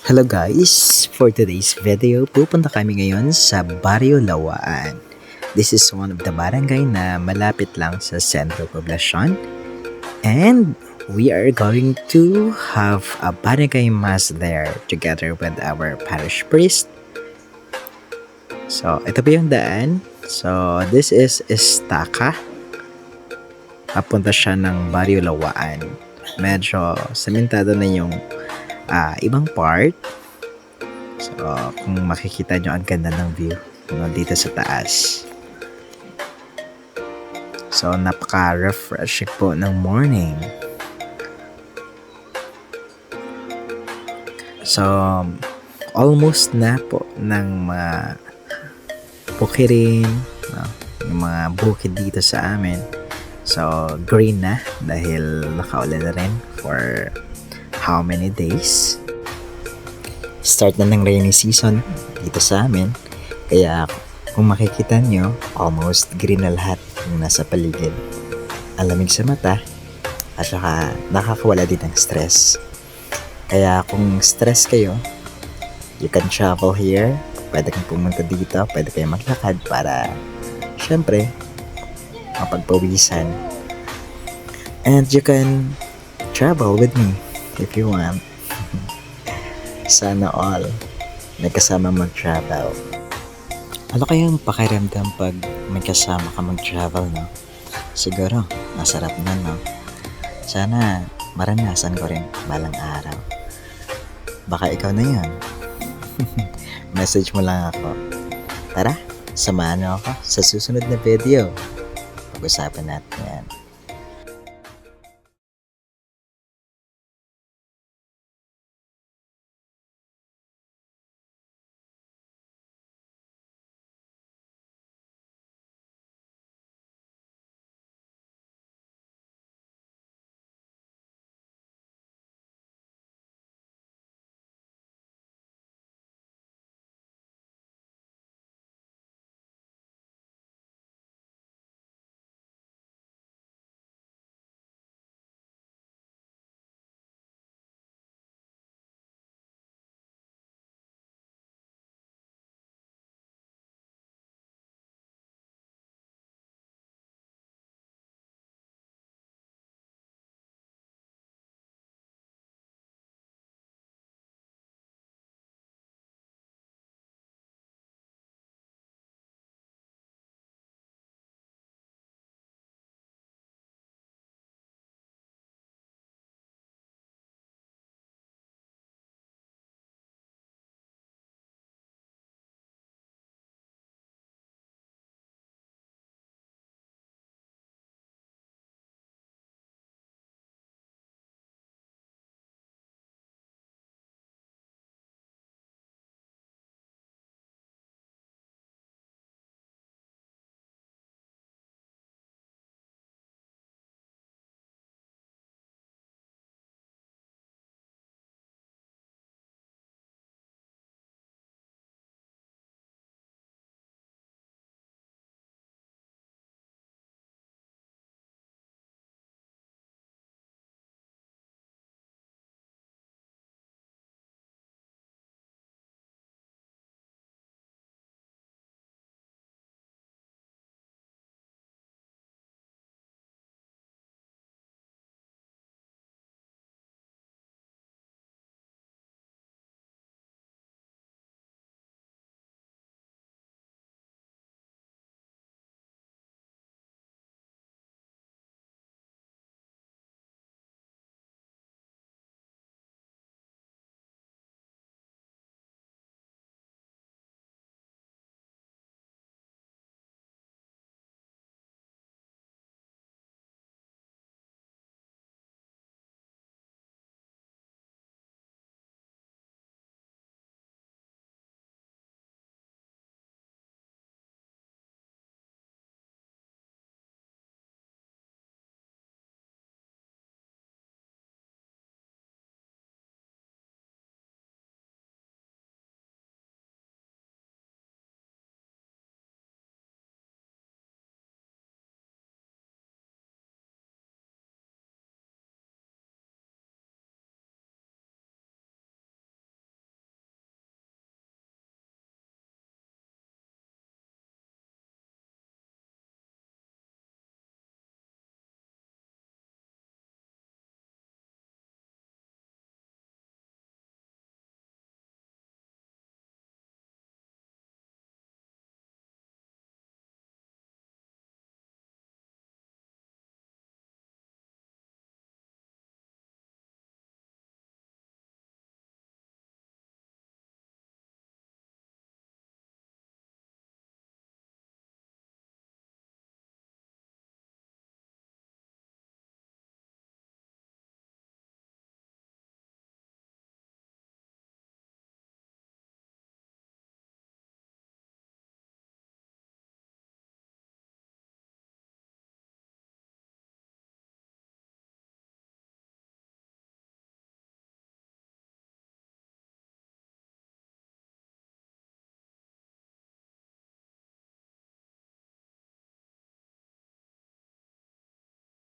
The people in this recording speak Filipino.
Hello guys! For today's video, pupunta kami ngayon sa Barrio Lawaan. This is one of the barangay na malapit lang sa Sentro Poblacion. And we are going to have a barangay mass there together with our parish priest. So, ito pa yung daan. So, this is Estaca. Papunta siya ng Barrio Lawaan. Medyo sementado na yung ibang part. So, kung makikita nyo, ang ganda ng view dito sa taas. So, napaka-refreshing po ng morning. So, almost na po ng mga bukirin, yung mga bukid dito sa amin. So, green na dahil nakaulan na rin for how many days. Start na ng rainy season dito sa amin. Kaya kung makikita nyo, almost green na lahat yung nasa paligid. Ang lamig sa mata at saka nakakawala din ng stress. Kaya kung stress kayo, you can travel here. Pwede kang pumunta dito, pwede kayo maglakad para syempre mapagpawisan. And you can travel with me if you want. Sana all may kasama mag-travel. Ano kayang pakiramdam pag may kasama ka mag-travel, no? Siguro, masarap na, no? Sana maranasan ko rin balang araw. Baka ikaw na yan. Message mo lang ako. Tara, samahan mo ako sa susunod na video. Pag-usapan natin yan.